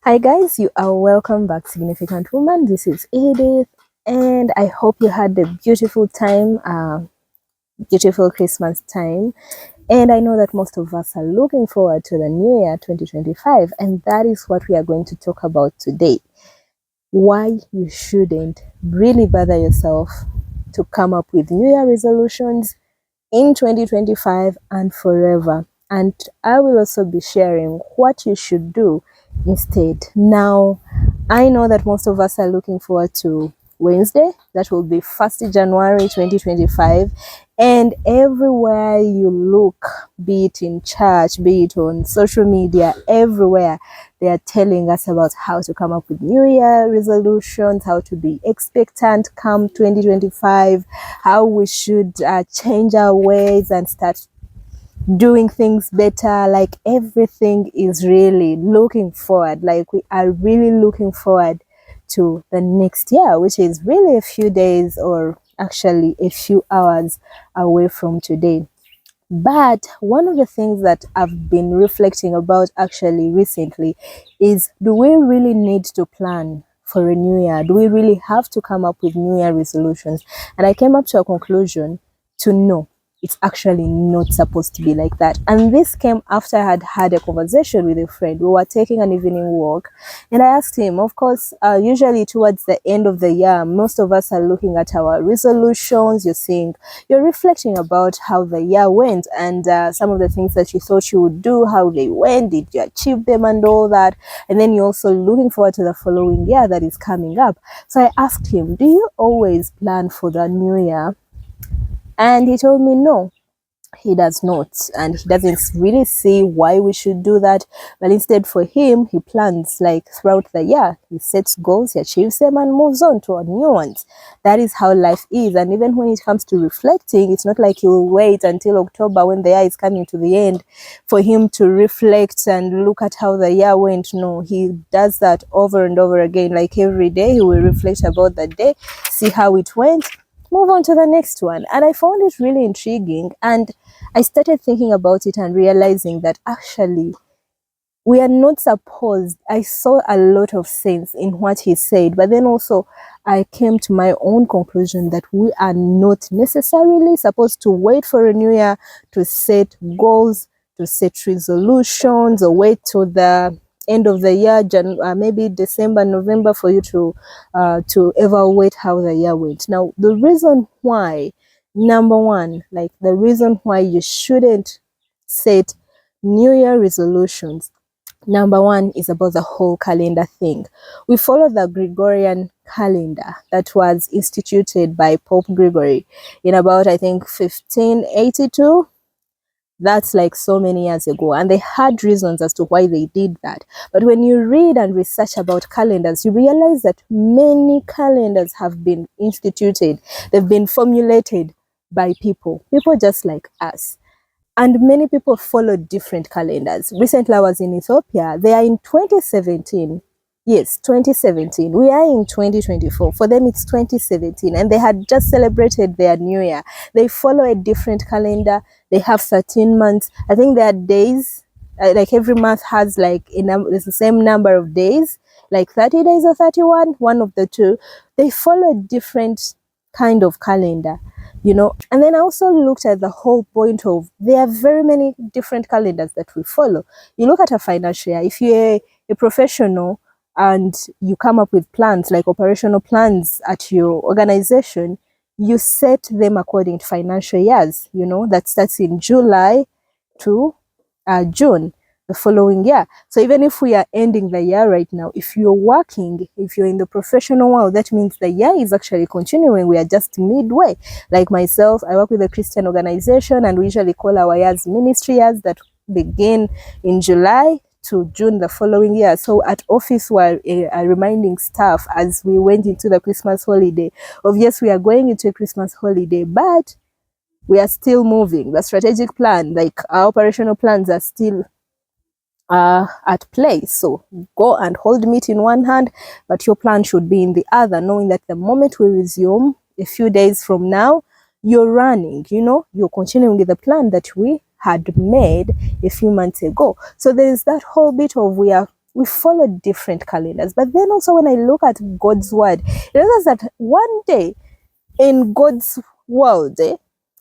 Hi guys, you are welcome back, Significant Woman. This is Edith, and I hope you had a beautiful time, beautiful Christmas time. And I know that most of us are looking forward to the new year 2025, and that is what we are going to talk about today. Why you shouldn't really bother yourself to come up with New Year resolutions in 2025 and forever. And I will also be sharing what you should do instead. Now, I know that most of us are looking forward to Wednesday. That will be 1st January 2025. And everywhere you look, be it in church, be it on social media, everywhere, they are telling us about how to come up with New Year resolutions, how to be expectant come 2025, how we should change our ways and start doing things better. Like everything is really looking forward. Like we are really looking forward to the next year, which is really a few days or actually a few hours away from today. But one of the things that I've been reflecting about actually recently is, do we really need to plan for a new year? Do we really have to come up with New Year resolutions? And I came up to a conclusion to no, it's actually not supposed to be like that. And this came after I had had a conversation with a friend. We were taking an evening walk, and I asked him, of course, usually towards the end of the year, most of us are looking at our resolutions. You're reflecting about how the year went and some of the things that you thought you would do, how they went, did you achieve them and all that. And then you're also looking forward to the following year that is coming up. So I asked him, do you always plan for the new year? And he told me no, he does not, and he doesn't really see why we should do that. But instead, for him, he plans like throughout the year. He sets goals, he achieves them, and moves on to new ones. That is how life is. And even when it comes to reflecting, it's not like he'll wait until October when the year is coming to the end for him to reflect and look at how the year went. No, he does that over and over again. Like every day, he will reflect about the day, see how it went, move on to the next one. And I found it really intriguing, and I started thinking about it and realizing that actually we are not supposed. I saw a lot of sense in what he said, but then also I came to my own conclusion that we are not necessarily supposed to wait for a new year to set goals, to set resolutions, or wait till the end of the year, maybe December, November, for you to evaluate how the year went. Now, the reason why, number one, like the reason why you shouldn't set New Year resolutions, number one, is about the whole calendar thing. We follow the Gregorian calendar that was instituted by Pope Gregory in about, I think, 1582. That's like so many years ago, and they had reasons as to why they did that. But when you read and research about calendars, you realize that many calendars have been instituted. They've been formulated by people just like us. And many people follow different calendars. Recently, I was in Ethiopia. They are in 2017. Yes, 2017. We are in 2024. For them, it's 2017. And they had just celebrated their new year. They follow a different calendar. They have 13 months. I think their days, like every month has like there's the same number of days, like 30 days or 31, one of the two. They follow a different kind of calendar. And then I also looked at the whole point of, there are very many different calendars that we follow. You look at a financial year. If you're a professional and you come up with plans, like operational plans at your organization, you set them according to financial years, that starts in July to June the following year. So even if we are ending the year right now, if you're working, if you're in the professional world, that means the year is actually continuing. We are just midway. Like myself, I work with a Christian organization, and we usually call our years ministry years that begin in July to June the following year. So at office, we're reminding staff as we went into the Christmas holiday of, yes, we are going into a Christmas holiday, but we are still moving. The strategic plan, like our operational plans, are still at play. So go and hold meat in one hand, but your plan should be in the other, knowing that the moment we resume a few days from now, you're running, you're continuing with the plan that we had made a few months ago. So there is that whole bit of, we are We follow different calendars. But then also when I look at God's word, it tells us that one day in God's world,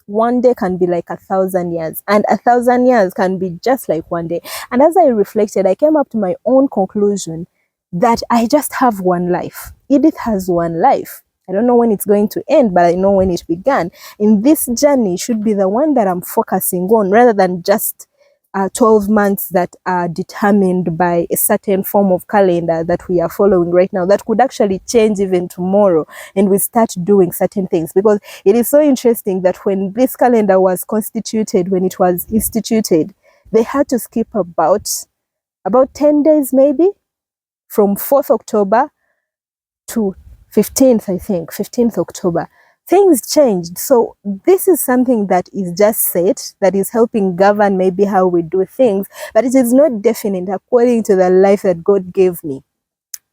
one day can be like 1,000 years, and 1,000 years can be just like one day. And as I reflected, I came up to my own conclusion that I just have one life. Edith has one life. I don't know when it's going to end, but I know when it began. In this journey should be the one that I'm focusing on, rather than just 12 months that are determined by a certain form of calendar that we are following right now, that could actually change even tomorrow, and we start doing certain things. Because it is so interesting that when this calendar was constituted, when it was instituted, they had to skip about 10 days, maybe from 4th October to 15th, I think, 15th October. Things changed. So this is something that is just set, that is helping govern maybe how we do things, but it is not definite according to the life that God gave me.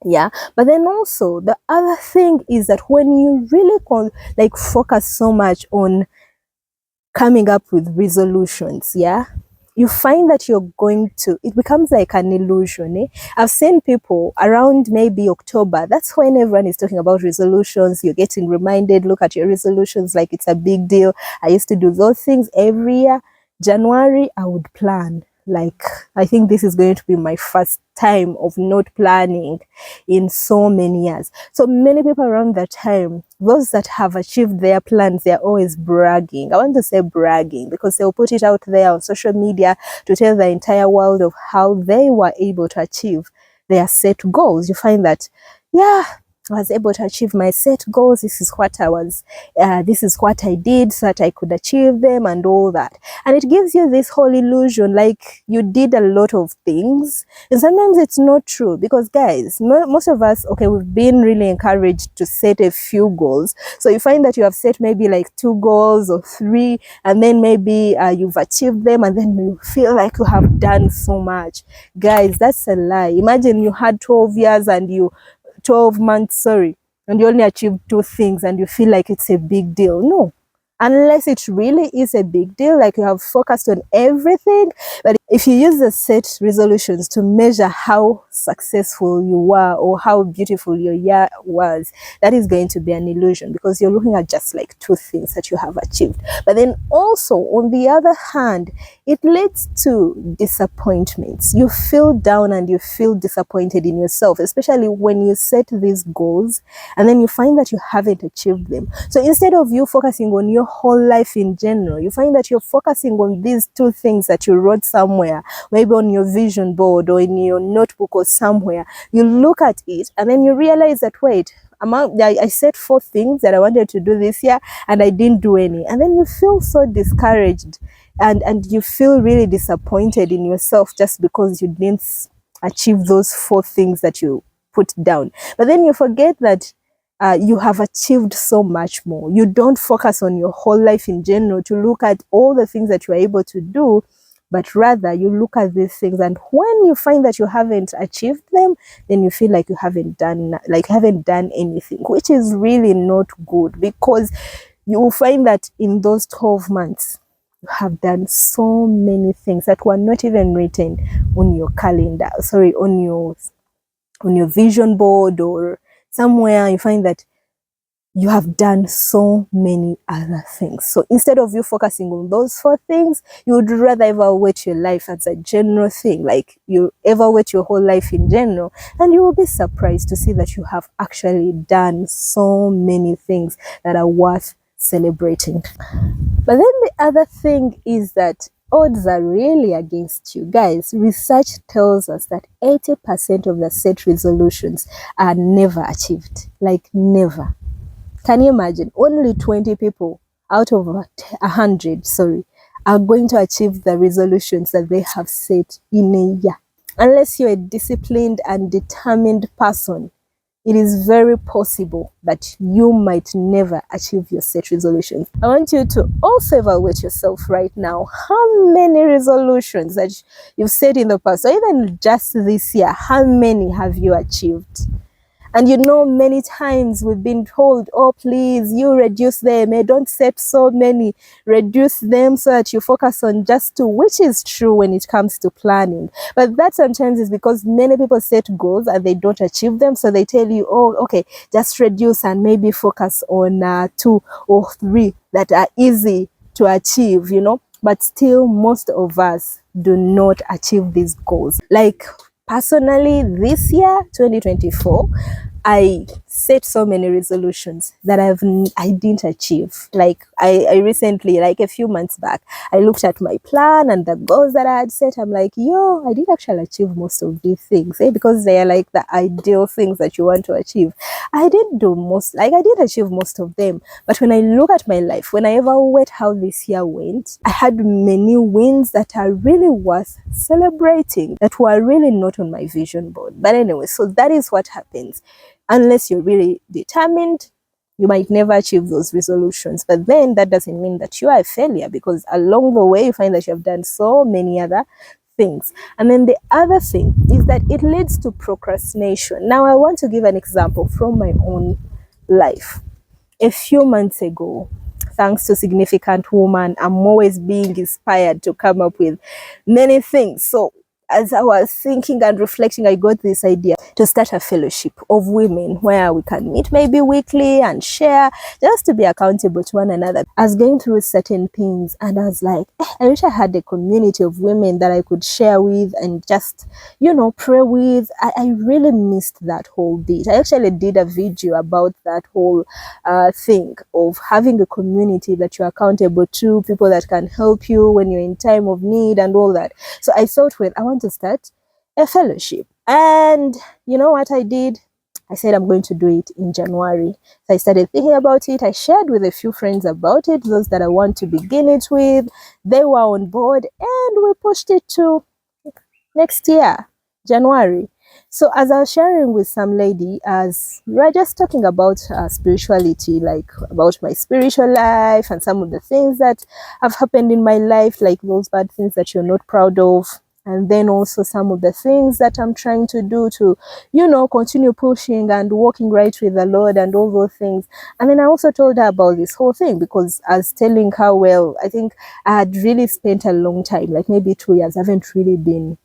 Yeah. But then also the other thing is that when you really focus so much on coming up with resolutions, yeah, you find that it becomes like an illusion. I've seen people around maybe October, that's when everyone is talking about resolutions. You're getting reminded, look at your resolutions like it's a big deal. I used to do those things every year. January, I would plan. Like, I think this is going to be my first time of not planning in so many years. So many people around that time, those that have achieved their plans, they're always bragging. I want to say bragging because they'll put it out there on social media to tell the entire world of how they were able to achieve their set goals. You find that, yeah, I was able to achieve my set goals. This is what I did so that I could achieve them and all that. And it gives you this whole illusion like you did a lot of things. And sometimes it's not true because, guys, most of us, okay, we've been really encouraged to set a few goals. So you find that you have set maybe like 2 goals or 3, and then maybe you've achieved them, and then you feel like you have done so much. Guys, that's a lie. Imagine you had 12 years and 12 months, and you only achieved 2 things and you feel like it's a big deal. No, unless it really is a big deal, like you have focused on everything. But if you use the set resolutions to measure how successful you were or how beautiful your year was, that is going to be an illusion because you're looking at just like 2 things that you have achieved. But then also, on the other hand, it leads to disappointments. You feel down and you feel disappointed in yourself, especially when you set these goals and then you find that you haven't achieved them. So instead of you focusing on your whole life in general, you find that you're focusing on these 2 things that you wrote somewhere, maybe on your vision board or in your notebook or somewhere. You look at it and then you realize that, wait, I set 4 things that I wanted to do this year and I didn't do any. And then you feel so discouraged and you feel really disappointed in yourself just because you didn't achieve those 4 things that you put down. But then you forget that you have achieved so much more. You don't focus on your whole life in general to look at all the things that you are able to do, but rather you look at these things, and when you find that you haven't achieved them, then you feel like you haven't done anything, which is really not good, because you will find that in those 12 months you have done so many things that were not even written on your calendar, on your vision board or somewhere. You find that you have done so many other things. So instead of you focusing on those 4 things, you would rather evaluate your life as a general thing, like you evaluate your whole life in general, and you will be surprised to see that you have actually done so many things that are worth celebrating. But then the other thing is that odds are really against you. Guys, research tells us that 80% of the set resolutions are never achieved. Like, never. Can you imagine? Only 20 people out of 100, are going to achieve the resolutions that they have set in a year. Unless you're a disciplined and determined person, it is very possible that you might never achieve your set resolutions. I want you to also evaluate yourself right now. How many resolutions that you've set in the past, or even just this year, how many have you achieved? And many times we've been told, oh, please, you reduce them, don't set so many, reduce them so that you focus on just two, which is true when it comes to planning. But that sometimes is because many people set goals and they don't achieve them. So they tell you, oh, okay, just reduce and maybe focus on 2 or 3 that are easy to achieve, but still most of us do not achieve these goals. Like personally, this year, 2024, I set so many resolutions that I didn't achieve. Like I recently, like a few months back, I looked at my plan and the goals that I had set. I'm like, I didn't actually achieve most of these things, because they are like the ideal things that you want to achieve. I didn't do most, like I did achieve most of them. But when I look at my life, when I evaluate how this year went, I had many wins that are really worth celebrating, that were really not on my vision board. But anyway, so that is what happens. Unless you're really determined, you might never achieve those resolutions. But then that doesn't mean that you are a failure, because along the way you find that you have done so many other things. And then the other thing is that it leads to procrastination. Now I want to give an example from my own life. A few months ago, thanks to Significant Woman, I'm always being inspired to come up with many things. So as I was thinking and reflecting, I got this idea to start a fellowship of women where we can meet maybe weekly and share, just to be accountable to one another. I was going through certain things and I was like, I wish I had a community of women that I could share with and just, pray with. I really missed that whole bit. I actually did a video about that whole thing of having a community that you're accountable to, people that can help you when you're in time of need and all that. So I thought, well, I want to start a fellowship. And you know what I did? I said I'm going to do it in January. So I started thinking about it. I shared with a few friends about it, those that I want to begin it with. They were on board and we pushed it to next year, January. So as I was sharing with some lady, as we were just talking about spirituality, like about my spiritual life and some of the things that have happened in my life, like those bad things that you're not proud of, and then also some of the things that I'm trying to do to, continue pushing and walking right with the Lord and all those things. And then I also told her about this whole thing, because I was telling her, well, I think I had really spent a long time, like maybe 2 years, I haven't really been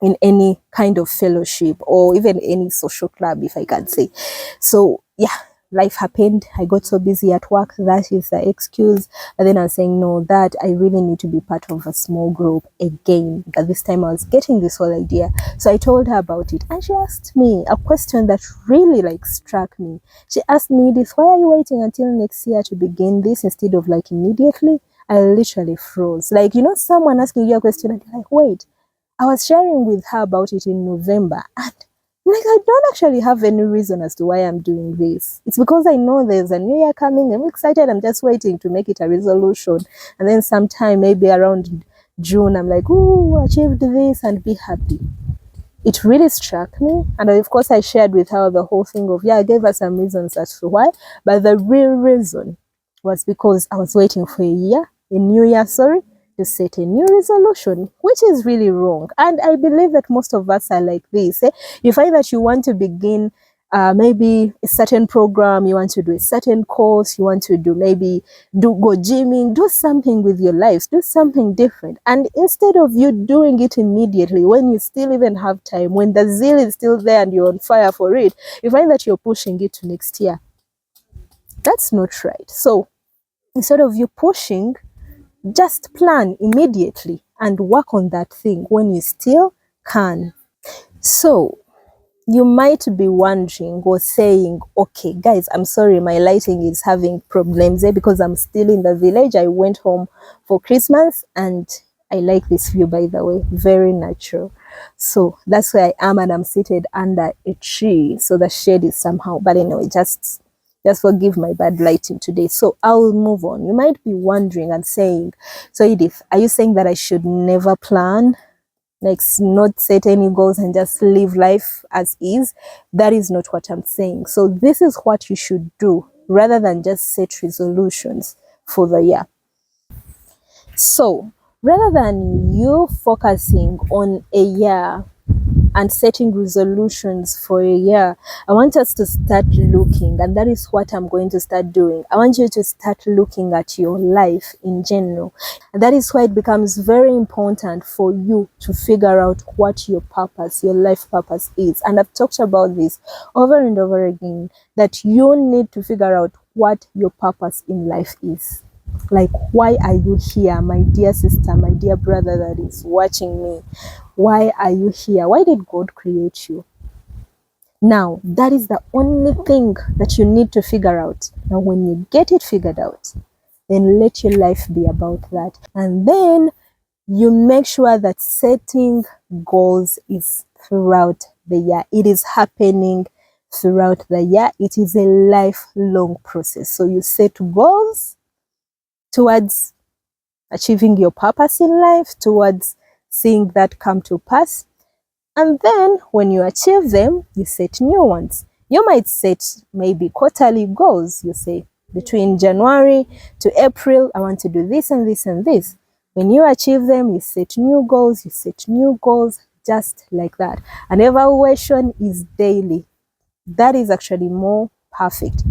in any kind of fellowship or even any social club, if I can say. So yeah, life happened. I got so busy at work. That is the excuse. And then I was saying, no, that I really need to be part of a small group again. But this time I was getting this whole idea. So I told her about it. And she asked me a question that really struck me. She asked me this, why are you waiting until next year to begin this instead of immediately? I literally froze. Someone asking you a question and you're like, wait, I was sharing with her about it in November, and I don't actually have any reason as to why I'm doing this. It's because I know there's a new year coming. I'm excited. I'm just waiting to make it a resolution. And then sometime, maybe around June, I'm like, oh, achieved this and be happy. It really struck me. And of course, I shared with her the whole thing of, I gave her some reasons as to why. But the real reason was because I was waiting for a new year, to set a new resolution, which is really wrong. And I believe that most of us are like this. You find that you want to begin maybe a certain program, you want to do a certain course, you want to go gymming, do something with your life, do something different. And instead of you doing it immediately, when you still even have time, when the zeal is still there and you're on fire for it, you find that you're pushing it to next year. That's not right. So instead of you pushing, just plan immediately and work on that thing when you still can. So you might be wondering or saying, okay, guys, I'm sorry, my lighting is having problems because I'm still in the village. I went home for Christmas and I like this view, by the way, very natural. So that's where I am, and I'm seated under a tree. So the shade is somehow, but anyway, just forgive my bad lighting today. So I'll move on. You might be wondering and saying, so Edith, are you saying that I should never plan? Not set any goals and just live life as is? That is not what I'm saying. So this is what you should do rather than just set resolutions for the year. So rather than you focusing on a year and setting resolutions for a year, I want us to start looking, and that is what I'm going to start doing. I want you to start looking at your life in general. And that is why it becomes very important for you to figure out what your purpose, your life purpose is. And I've talked about this over and over again, that you need to figure out what your purpose in life is. Like, why are you here, my dear sister, my dear brother that is watching me? Why are you here? Why did God create you? Now, that is the only thing that you need to figure out. Now, when you get it figured out, then let your life be about that. And then you make sure that setting goals is throughout the year. It is happening throughout the year. It is a lifelong process. So you set goals towards achieving your purpose in life, towards seeing that come to pass. And then when you achieve them, you set new ones. You might set maybe quarterly goals. You say, between January to April, I want to do this and this and this. When you achieve them, you set new goals, just like that. And evaluation is daily. That is actually more perfect.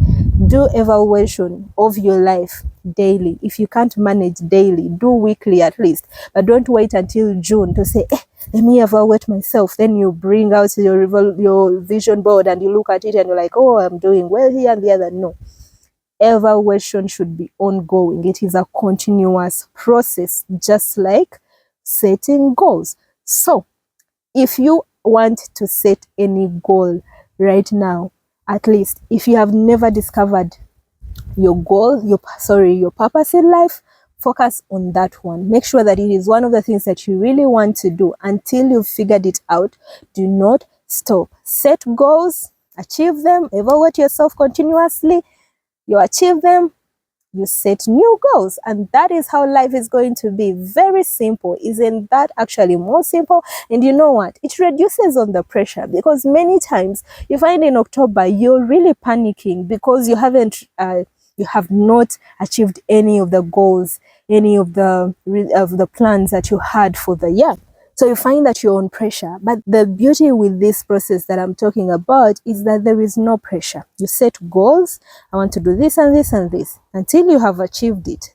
Do evaluation of your life daily. If you can't manage daily, do weekly at least. But don't wait until June to say, let me evaluate myself. Then you bring out your vision board and you look at it and you're like, oh, I'm doing well here and the other. No. Evaluation should be ongoing. It is a continuous process, just like setting goals. So if you want to set any goal right now, at least if you have never discovered your goal, your purpose in life, focus on that one. Make sure that it is one of the things that you really want to do until you've figured it out. Do not stop. Set goals, achieve them, evaluate yourself continuously. You achieve them, you set new goals, and that is how life is going to be. Very simple. Isn't that actually more simple? And you know what? It reduces on the pressure, because many times you find in October you're really panicking because you have not achieved any of the goals, any of the plans that you had for the year. So you find that you're on pressure. But the beauty with this process that I'm talking about is that there is no pressure. You set goals. I want to do this and this and this. Until you have achieved it,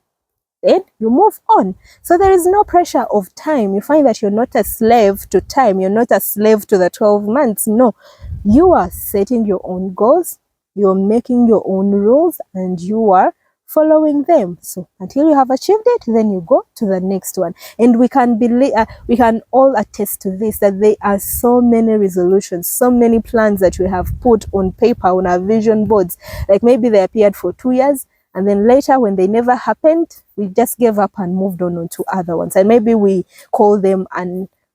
then you move on. So there is no pressure of time. You find that you're not a slave to time. You're not a slave to the 12 months. No, you are setting your own goals. You're making your own rules and you are following them. So until you have achieved it, then you go to the next one. And we can all attest to this, that there are so many resolutions, so many plans that we have put on paper on our vision boards. Like maybe they appeared for 2 years, and then later when they never happened, we just gave up and moved on to other ones. And maybe we call them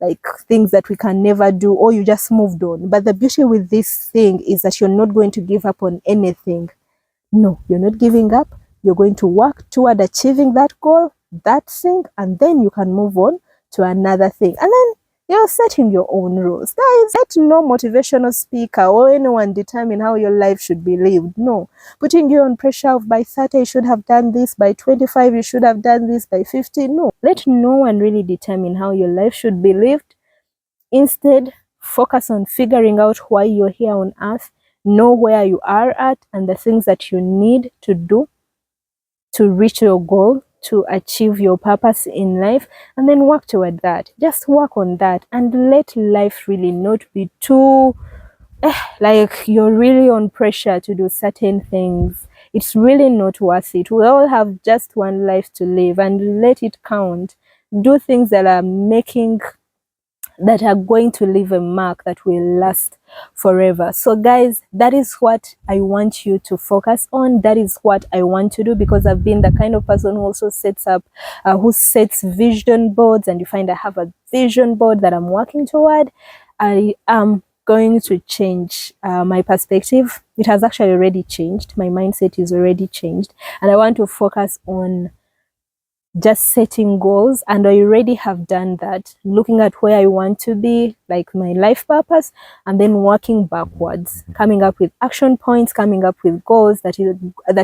like things that we can never do, or you just moved on. But the beauty with this thing is that you're not going to give up on anything. No, you're not giving up. You're going to work toward achieving that goal, that thing, and then you can move on to another thing. And then you're setting your own rules. Guys, let no motivational speaker or anyone determine how your life should be lived. No. Putting you on pressure of by 30 you should have done this, by 25 you should have done this, by 50. No. Let no one really determine how your life should be lived. Instead, focus on figuring out why you're here on earth, know where you are at and the things that you need to do to reach your goal, to achieve your purpose in life, and then work toward that. Just work on that and let life really not be too like you're really on pressure to do certain things. It's really not worth it. We all have just one life to live, and let it count. Do things that are going to leave a mark that will last forever. So guys, that is what I want you to focus on. That is what I want to do, because I've been the kind of person who also sets vision boards, and you find I have a vision board that I'm working toward. I am going to change my perspective. It has actually already changed. My mindset is already changed, and I want to focus on just setting goals, and I already have done that, looking at where I want to be, like my life purpose, and then working backwards, coming up with action points, coming up with goals that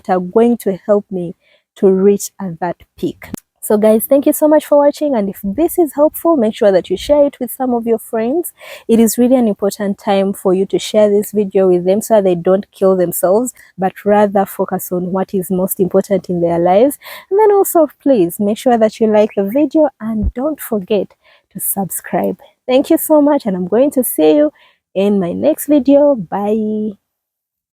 are going to help me to reach at that peak. So guys, thank you so much for watching, and if this is helpful, make sure that you share it with some of your friends. It is really an important time for you to share this video with them so that they don't kill themselves, but rather focus on what is most important in their lives. And then also, please make sure that you like the video and don't forget to subscribe. Thank you so much, and I'm going to see you in my next video. Bye.